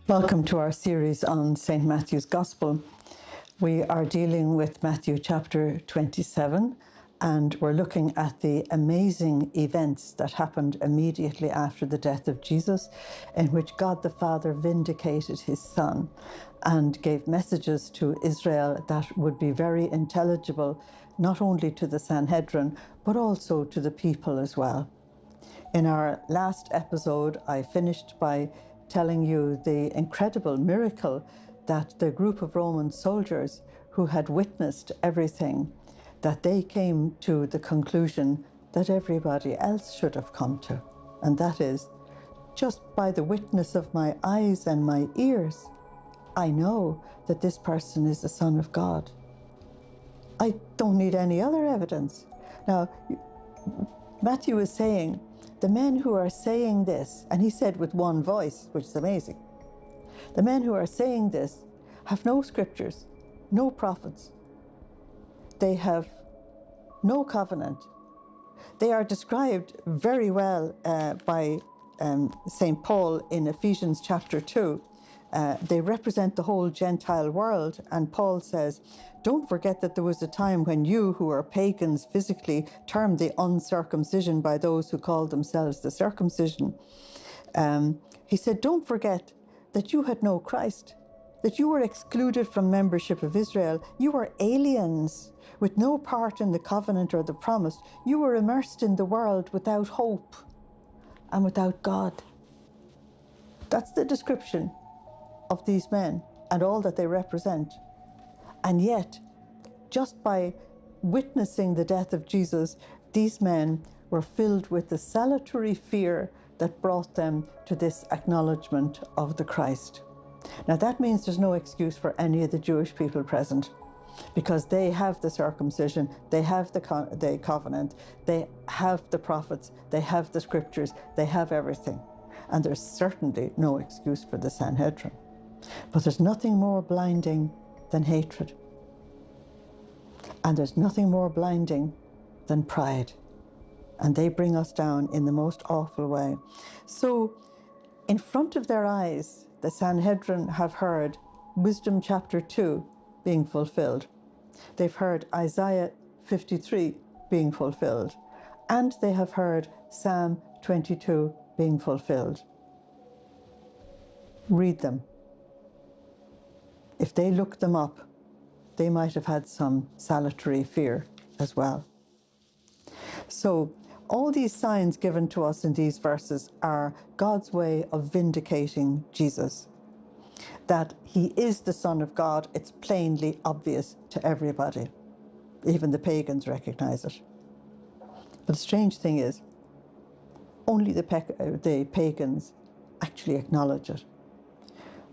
Welcome to our series on St. Matthew's Gospel. We are dealing with Matthew chapter 27, and we're looking at the amazing events that happened immediately after the death of Jesus, in which God the Father vindicated his Son and gave messages to Israel that would be very intelligible, not only to the Sanhedrin, but also to the people as well. In our last episode, I finished by telling you the incredible miracle that the group of Roman soldiers who had witnessed everything, that they came to the conclusion that everybody else should have come to. And that is, just by the witness of my eyes and my ears, I know that this person is the Son of God. I don't need any other evidence. Now, Matthew is saying, the men who are saying this, and he said with one voice, which is amazing, the men who are saying this have no scriptures, no prophets. They have no covenant. They are described very well by St. Paul in Ephesians chapter 2. They represent the whole Gentile world, and Paul says, don't forget that there was a time when you, who are pagans physically, termed the uncircumcision by those who called themselves the circumcision. He said, don't forget that you had no Christ, that you were excluded from membership of Israel. You were aliens with no part in the covenant or the promise. You were immersed in the world without hope and without God. That's the description of these men and all that they represent. And yet, just by witnessing the death of Jesus, these men were filled with the salutary fear that brought them to this acknowledgement of the Christ. Now that means there's no excuse for any of the Jewish people present, because they have the circumcision, they have the covenant, they have the prophets, they have the scriptures, they have everything. And there's certainly no excuse for the Sanhedrin. But there's nothing more blinding than hatred. And there's nothing more blinding than pride. And they bring us down in the most awful way. So, in front of their eyes, the Sanhedrin have heard Wisdom chapter 2 being fulfilled. They've heard Isaiah 53 being fulfilled. And they have heard Psalm 22 being fulfilled. Read them. If they looked them up, they might have had some salutary fear as well. So, all these signs given to us in these verses are God's way of vindicating Jesus. That he is the Son of God, it's plainly obvious to everybody. Even the pagans recognize it. But the strange thing is, only the pagans actually acknowledge it.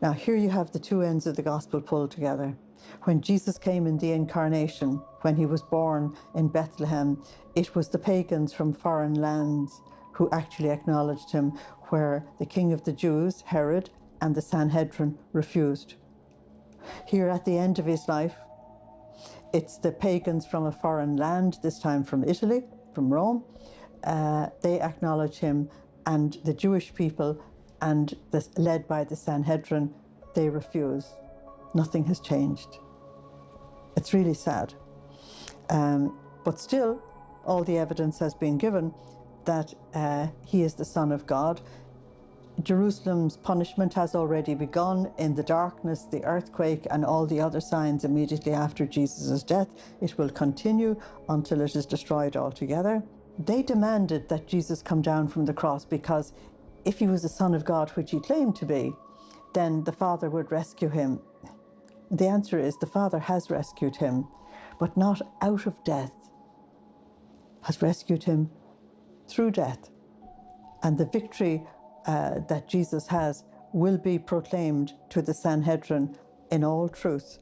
Now, here you have the two ends of the gospel pulled together. When Jesus came in the incarnation, when he was born in Bethlehem, it was the pagans from foreign lands who actually acknowledged him, where the king of the Jews, Herod, and the Sanhedrin refused. Here at the end of his life, it's the pagans from a foreign land, this time from Italy, from Rome. They acknowledge him, and the Jewish people, and led by the Sanhedrin, they refuse. Nothing has changed. It's really sad. But still, all the evidence has been given that he is the Son of God. Jerusalem's punishment has already begun in the darkness, the earthquake, and all the other signs immediately after Jesus' death. It will continue until it is destroyed altogether. They demanded that Jesus come down from the cross because if he was the Son of God, which he claimed to be, then the Father would rescue him. The answer is the Father has rescued him, but not out of death, has rescued him through death. And the victory that Jesus has will be proclaimed to the Sanhedrin in all truth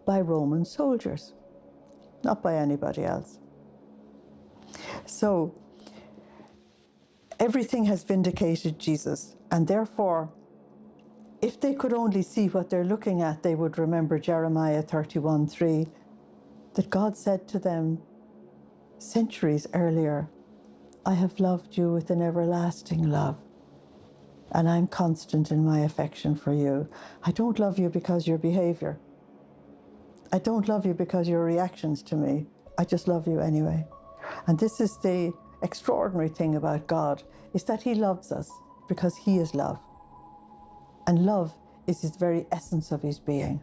by Roman soldiers, not by anybody else. So, everything has vindicated Jesus, and therefore, if they could only see what they're looking at, they would remember Jeremiah 31:3, that God said to them centuries earlier, I have loved you with an everlasting love. and I'm constant in my affection for you. I don't love you because your behavior. I don't love you because your reactions to me. I just love you anyway. And this is the extraordinary thing about God, is that he loves us because he is love. And love is his very essence of his being.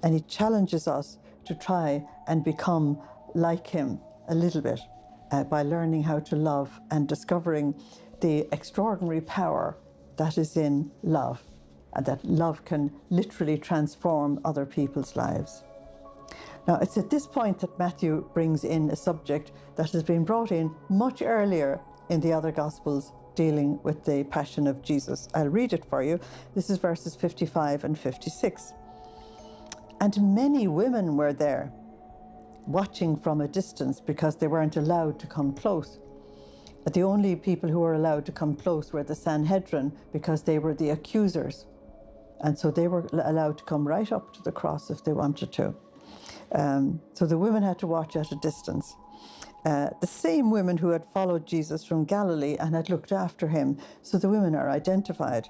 And he challenges us to try and become like him a little bit by learning how to love and discovering the extraordinary power that is in love, and that love can literally transform other people's lives. Now, it's at this point that Matthew brings in a subject that has been brought in much earlier in the other Gospels dealing with the Passion of Jesus. I'll read it for you. This is verses 55 and 56. And many women were there, watching from a distance because they weren't allowed to come close. But the only people who were allowed to come close were the Sanhedrin, because they were the accusers. And so they were allowed to come right up to the cross if they wanted to. So the women had to watch at a distance. The same women who had followed Jesus from Galilee and had looked after him. So the women are identified.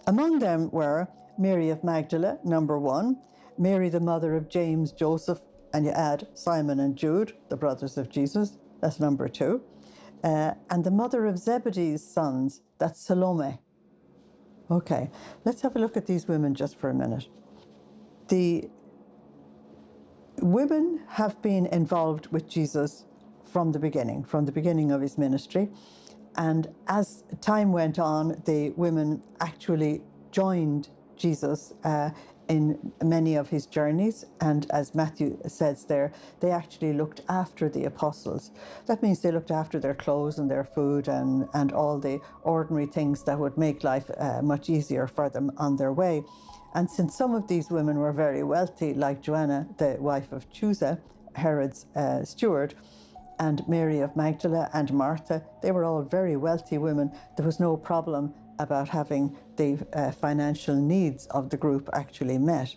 Among them were Mary of Magdala, number 1, Mary the mother of James, Joseph, and you add Simon and Jude, the brothers of Jesus, that's number 2, and the mother of Zebedee's sons, that's Salome. Okay, let's have a look at these women just for a minute. The women have been involved with Jesus from the beginning of his ministry. And as time went on, the women actually joined Jesus in many of his journeys. And as Matthew says there, they actually looked after the apostles. That means they looked after their clothes and their food and all the ordinary things that would make life much easier for them on their way. And since some of these women were very wealthy, like Joanna, the wife of Chusa, Herod's steward, and Mary of Magdala and Martha, they were all very wealthy women. There was no problem about having the financial needs of the group actually met.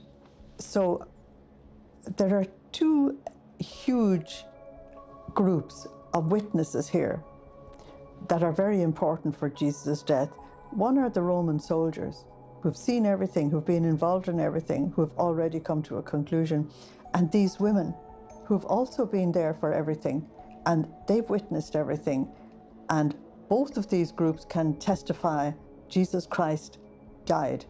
So there are 2 huge groups of witnesses here that are very important for Jesus' death. One are the Roman soldiers who've seen everything, who've been involved in everything, who've already come to a conclusion. And these women who've also been there for everything, and they've witnessed everything. And both of these groups can testify Jesus Christ died.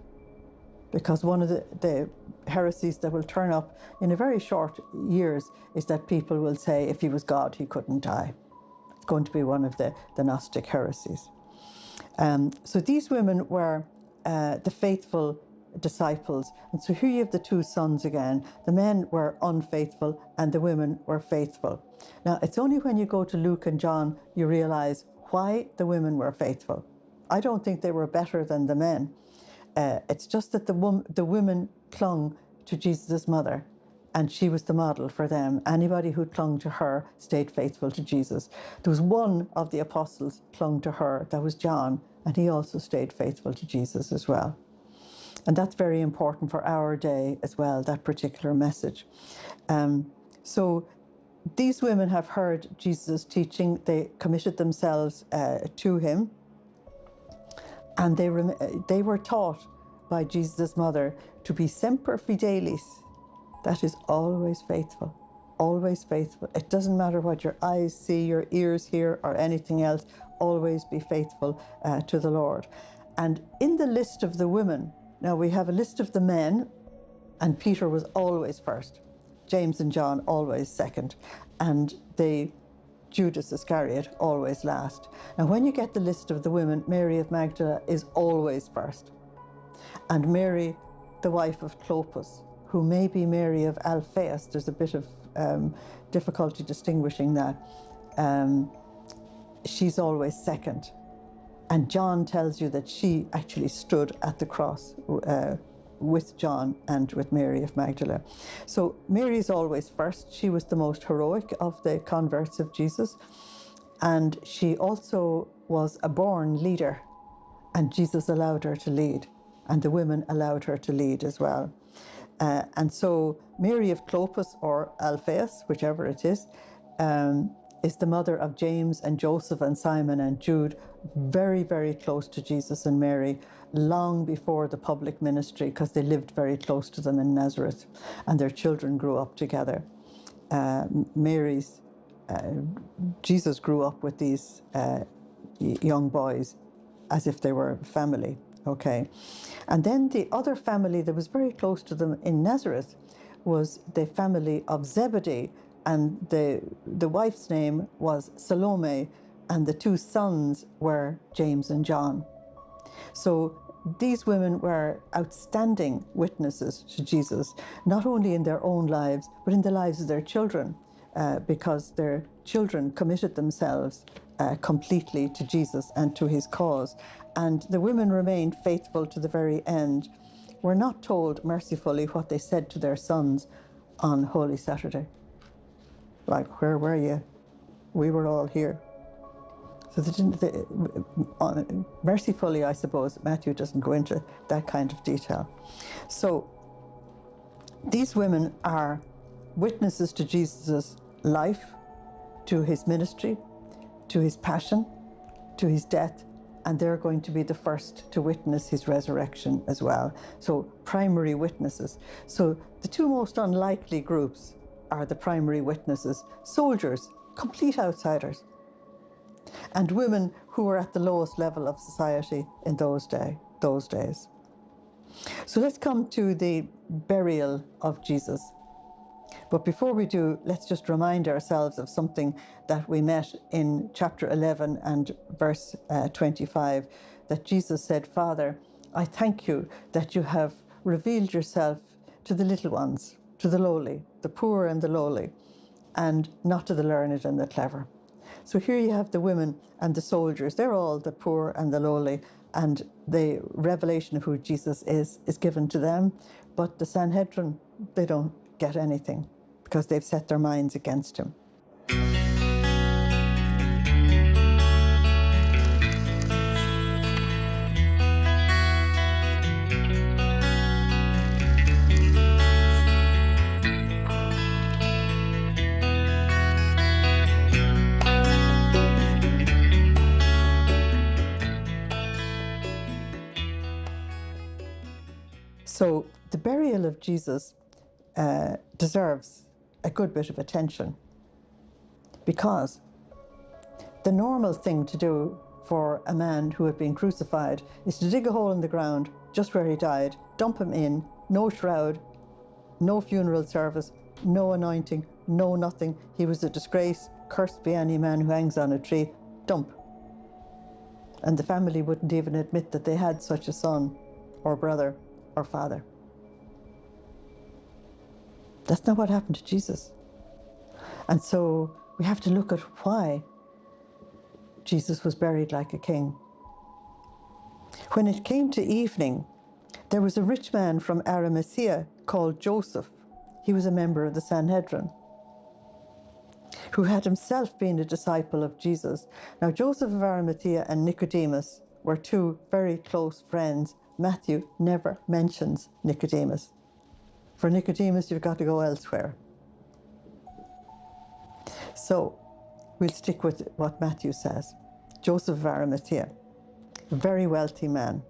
Because one of the heresies that will turn up in a very short years is that people will say if he was God, he couldn't die. It's going to be one of the Gnostic heresies. So these women were the faithful disciples. And so here you have the 2 sons again. The men were unfaithful and the women were faithful. Now, it's only when you go to Luke and John you realize why the women were faithful. I don't think they were better than the men. It's just that the women clung to Jesus' mother, and she was the model for them. Anybody who clung to her stayed faithful to Jesus. There was one of the apostles clung to her, that was John, and he also stayed faithful to Jesus as well. And that's very important for our day as well, that particular message. So these women have heard Jesus' teaching. They committed themselves to him. And they were taught by Jesus' mother to be semper fidelis. That is always faithful, always faithful. It doesn't matter what your eyes see, your ears hear, or anything else. Always be faithful to the Lord. And in the list of the women, now we have a list of the men, and Peter was always first. James and John always second. And Judas Iscariot always last. Now when you get the list of the women, Mary of Magdala is always first. And Mary, the wife of Clopas, who may be Mary of Alphaeus, there's a bit of difficulty distinguishing that, she's always second. And John tells you that she actually stood at the cross with John and with Mary of Magdala. So Mary is always first. She was the most heroic of the converts of Jesus. And she also was a born leader. And Jesus allowed her to lead. And the women allowed her to lead as well. And so Mary of Clopas, or Alphaeus, whichever it is, is the mother of James and Joseph and Simon and Jude, very, very close to Jesus and Mary, long before the public ministry, because they lived very close to them in Nazareth, and their children grew up together. Jesus grew up with these young boys as if they were family, okay? And then the other family that was very close to them in Nazareth was the family of Zebedee, and the wife's name was Salome, and the two sons were James and John. So these women were outstanding witnesses to Jesus, not only in their own lives, but in the lives of their children, because their children committed themselves completely to Jesus and to his cause. And the women remained faithful to the very end. We're not told mercifully what they said to their sons on Holy Saturday. Like, where were you? We were all here. So mercifully, I suppose, Matthew doesn't go into that kind of detail. So these women are witnesses to Jesus' life, to his ministry, to his passion, to his death, and they're going to be the first to witness his resurrection as well. So primary witnesses. So the two most unlikely groups are the primary witnesses: soldiers, complete outsiders, and women who were at the lowest level of society in those days. So let's come to the burial of Jesus. But before we do, let's just remind ourselves of something that we met in chapter 11 and verse 25, that Jesus said, "Father, I thank you that you have revealed yourself to the little ones, to the lowly, the poor and the lowly, and not to the learned and the clever." So here you have the women and the soldiers. They're all the poor and the lowly, and the revelation of who Jesus is given to them. But the Sanhedrin, they don't get anything because they've set their minds against him. So the burial of Jesus deserves a good bit of attention, because the normal thing to do for a man who had been crucified is to dig a hole in the ground just where he died, dump him in, no shroud, no funeral service, no anointing, no nothing. He was a disgrace, cursed be any man who hangs on a tree, dump. And the family wouldn't even admit that they had such a son or brother or father. That's not what happened to Jesus. And so we have to look at why Jesus was buried like a king. When it came to evening, there was a rich man from Arimathea called Joseph. He was a member of the Sanhedrin, who had himself been a disciple of Jesus. Now, Joseph of Arimathea and Nicodemus were two very close friends. Matthew never mentions Nicodemus. For Nicodemus, you've got to go elsewhere. So we'll stick with what Matthew says. Joseph of Arimathea, a very wealthy man.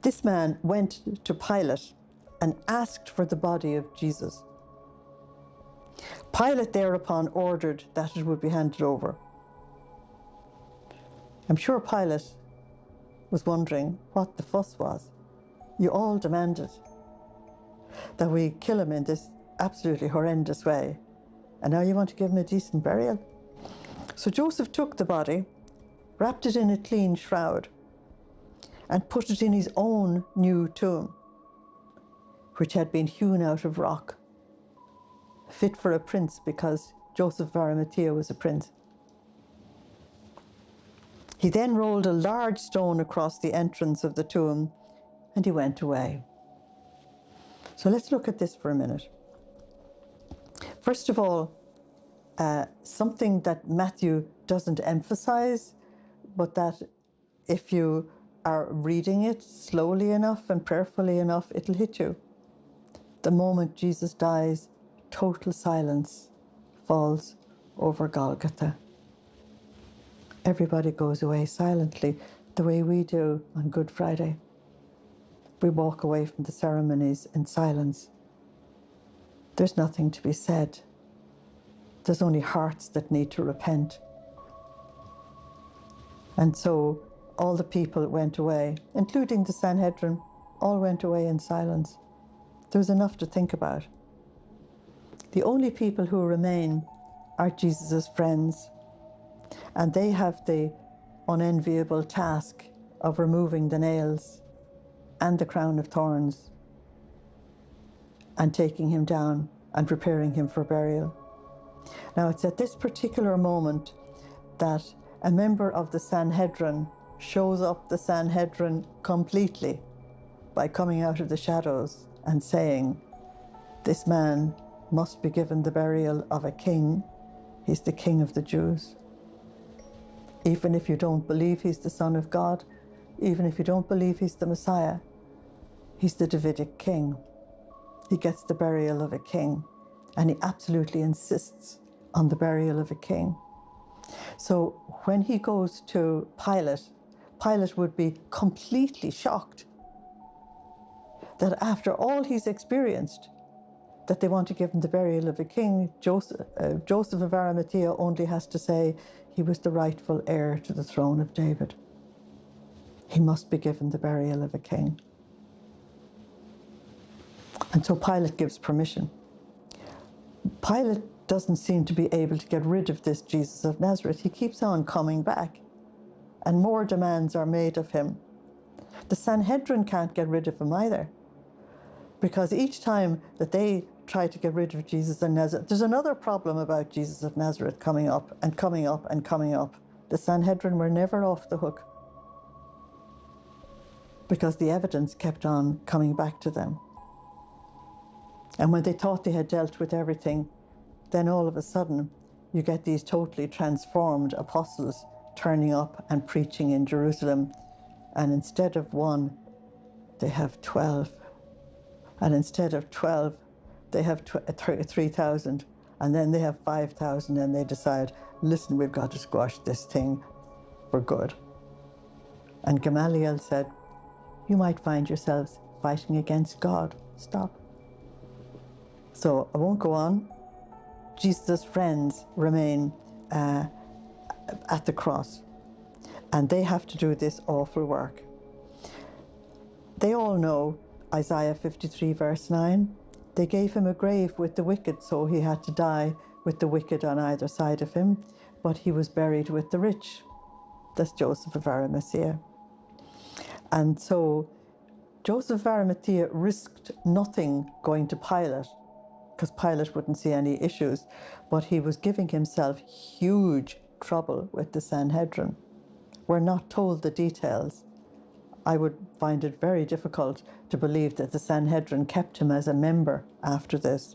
This man went to Pilate and asked for the body of Jesus. Pilate thereupon ordered that it would be handed over. I'm sure Pilate was wondering what the fuss was. You all demanded that we kill him in this absolutely horrendous way, and now you want to give him a decent burial? So Joseph took the body, wrapped it in a clean shroud, and put it in his own new tomb, which had been hewn out of rock, fit for a prince, because Joseph of Arimathea was a prince. He then rolled a large stone across the entrance of the tomb, and he went away. So let's look at this for a minute. First of all, something that Matthew doesn't emphasize, but that if you are reading it slowly enough and prayerfully enough, it'll hit you. The moment Jesus dies, total silence falls over Golgotha. Everybody goes away silently, the way we do on Good Friday. We walk away from the ceremonies in silence. There's nothing to be said. There's only hearts that need to repent. And so all the people went away, including the Sanhedrin, all went away in silence. There was enough to think about. The only people who remain are Jesus' friends, and they have the unenviable task of removing the nails and the crown of thorns and taking him down and preparing him for burial. Now, it's at this particular moment that a member of the Sanhedrin shows up the Sanhedrin completely by coming out of the shadows and saying, "This man must be given the burial of a king. He's the King of the Jews." Even if you don't believe he's the Son of God, even if you don't believe he's the Messiah, he's the Davidic king. He gets the burial of a king, and he absolutely insists on the burial of a king. So when he goes to Pilate, Pilate would be completely shocked that after all he's experienced, that they want to give him the burial of a king. Joseph of Arimathea only has to say he was the rightful heir to the throne of David. He must be given the burial of a king. And so Pilate gives permission. Pilate doesn't seem to be able to get rid of this Jesus of Nazareth. He keeps on coming back, and more demands are made of him. The Sanhedrin can't get rid of him either, because each time that they try to get rid of Jesus of Nazareth, there's another problem about Jesus of Nazareth coming up and coming up and coming up. The Sanhedrin were never off the hook, because the evidence kept on coming back to them. And when they thought they had dealt with everything, then all of a sudden you get these totally transformed apostles turning up and preaching in Jerusalem. And instead of one, they have 12. And instead of 12, they have 3,000. And then they have 5,000, and they decide, listen, we've got to squash this thing for good. And Gamaliel said, you might find yourselves fighting against God. Stop. So I won't go on. Jesus' friends remain at the cross, and they have to do this awful work. They all know Isaiah 53 verse 9. They gave him a grave with the wicked, so he had to die with the wicked on either side of him, but he was buried with the rich. That's Joseph of Arimathea. And so Joseph of Arimathea risked nothing going to Pilate, because Pilate wouldn't see any issues, but he was giving himself huge trouble with the Sanhedrin. We're not told the details. I would find it very difficult to believe that the Sanhedrin kept him as a member after this.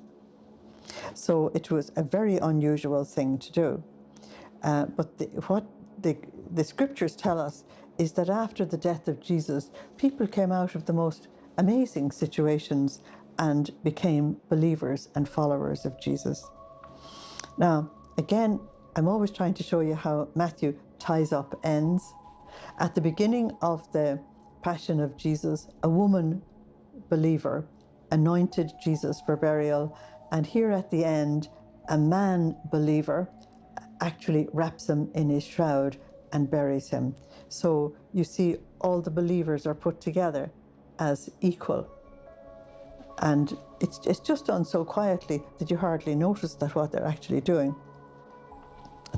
So it was a very unusual thing to do. But what the scriptures tell us is that after the death of Jesus, people came out of the most amazing situations and became believers and followers of Jesus. Now, again, I'm always trying to show you how Matthew ties up ends. At the beginning of the Passion of Jesus, a woman believer anointed Jesus for burial, and here at the end, a man believer actually wraps him in his shroud and buries him. So you see, all the believers are put together as equal. And it's just done so quietly that you hardly notice that what they're actually doing.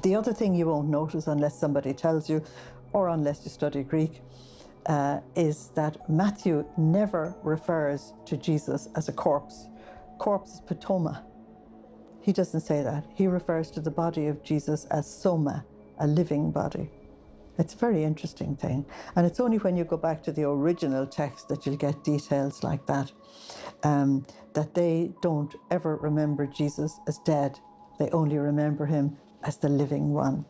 The other thing you won't notice unless somebody tells you, or unless you study Greek, is that Matthew never refers to Jesus as a corpse. Corpse is patoma. He doesn't say that. He refers to the body of Jesus as soma, a living body. It's a very interesting thing. And it's only when you go back to the original text that you'll get details like that, that they don't ever remember Jesus as dead. They only remember him as the living one.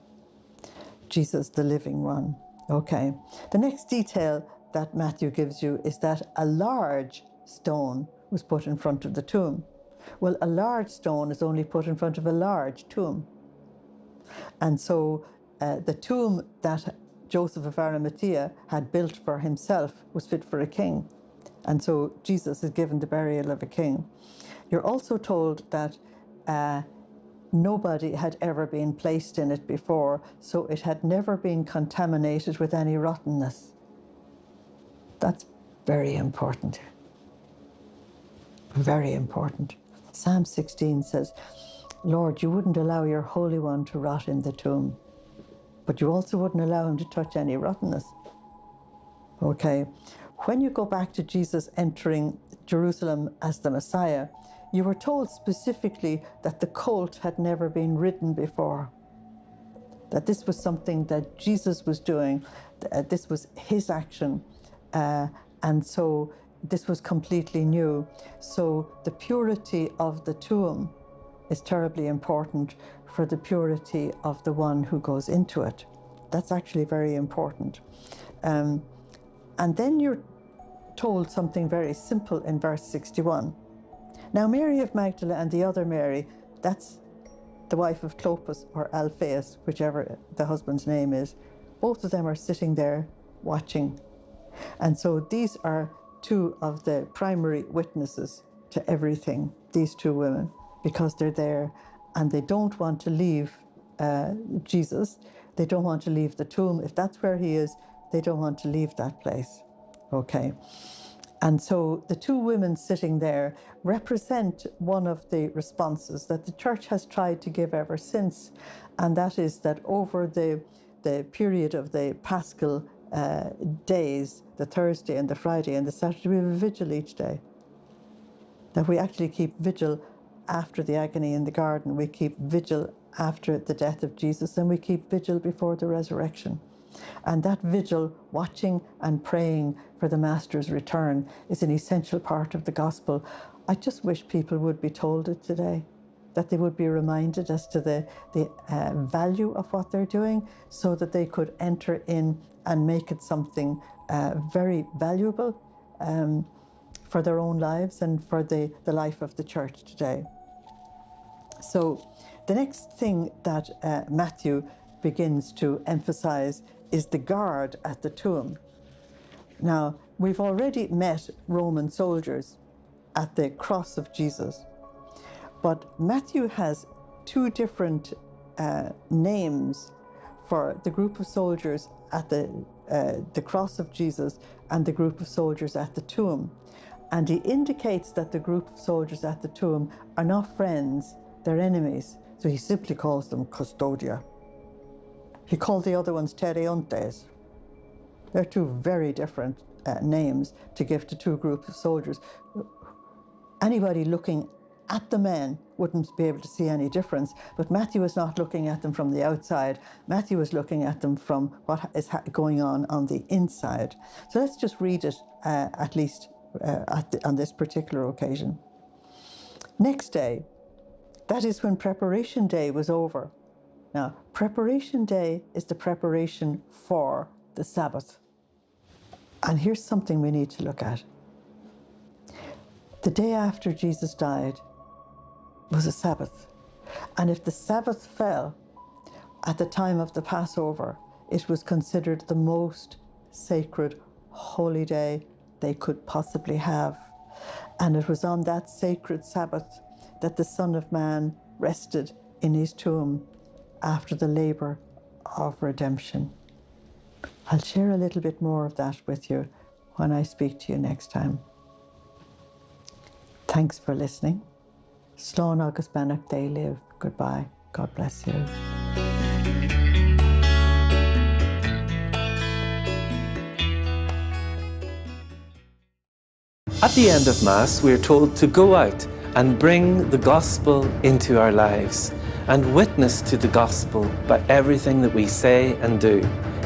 Jesus, the living one. Okay. The next detail that Matthew gives you is that a large stone was put in front of the tomb. Well, a large stone is only put in front of a large tomb. And so the tomb that Joseph of Arimathea had built for himself was fit for a king. And so Jesus is given the burial of a king. You're also told that nobody had ever been placed in it before, so it had never been contaminated with any rottenness. That's very important. Very important. Psalm 16 says, Lord, you wouldn't allow your Holy One to rot in the tomb, but you also wouldn't allow him to touch any rottenness. Okay, when you go back to Jesus entering Jerusalem as the Messiah, you were told specifically that the colt had never been ridden before, that this was something that Jesus was doing, this was his action, and so this was completely new. So the purity of the tomb is terribly important for the purity of the one who goes into it. That's actually very important. And then you're told something very simple in verse 61. Now Mary of Magdala and the other Mary, that's the wife of Clopas or Alphaeus, whichever the husband's name is, both of them are sitting there watching. And so these are two of the primary witnesses to everything, these two women, because they're there and they don't want to leave Jesus. They don't want to leave the tomb. If that's where he is, they don't want to leave that place. Okay. And so the two women sitting there represent one of the responses that the church has tried to give ever since, and that is that over the period of the Paschal days, the Thursday and the Friday and the Saturday, we have a vigil each day. That we actually keep vigil after the agony in the garden, we keep vigil after the death of Jesus, and we keep vigil before the resurrection. And that vigil, watching and praying for the Master's return, is an essential part of the gospel. I just wish people would be told it today, that they would be reminded as to the value of what they're doing, so that they could enter in and make it something very valuable for their own lives and for the life of the church today. So the next thing that Matthew begins to emphasize is the guard at the tomb. Now, we've already met Roman soldiers at the cross of Jesus, but Matthew has two different names for the group of soldiers at the cross of Jesus and the group of soldiers at the tomb. And he indicates that the group of soldiers at the tomb are not friends, they're enemies. So he simply calls them custodia. He called the other ones teriontes. They're two very different names to give to two groups of soldiers. Anybody looking at the men wouldn't be able to see any difference, but Matthew is not looking at them from the outside. Matthew is looking at them from what is going on the inside. So let's just read it at least on this particular occasion. Next day, that is when preparation day was over. Now, preparation day is the preparation for the Sabbath. And here's something we need to look at. The day after Jesus died was a Sabbath. And if the Sabbath fell at the time of the Passover, it was considered the most sacred, holy day they could possibly have. And it was on that sacred Sabbath that the Son of Man rested in his tomb after the labor of redemption. I'll share a little bit more of that with you when I speak to you next time. Thanks for listening. Slán agus beannacht dé live. Goodbye. God bless you. At the end of Mass, we are told to go out and bring the gospel into our lives and witness to the gospel by everything that we say and do.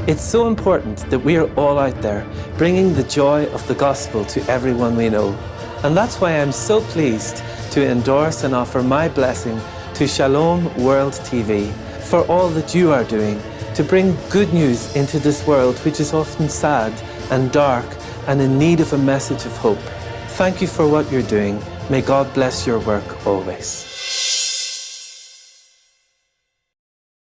It's so important that we are all out there bringing the joy of the gospel to everyone we know. And that's why I'm so pleased to endorse and offer my blessing to Shalom World TV for all that you are doing to bring good news into this world which is often sad and dark and in need of a message of hope. Thank you for what you're doing. May God bless your work always.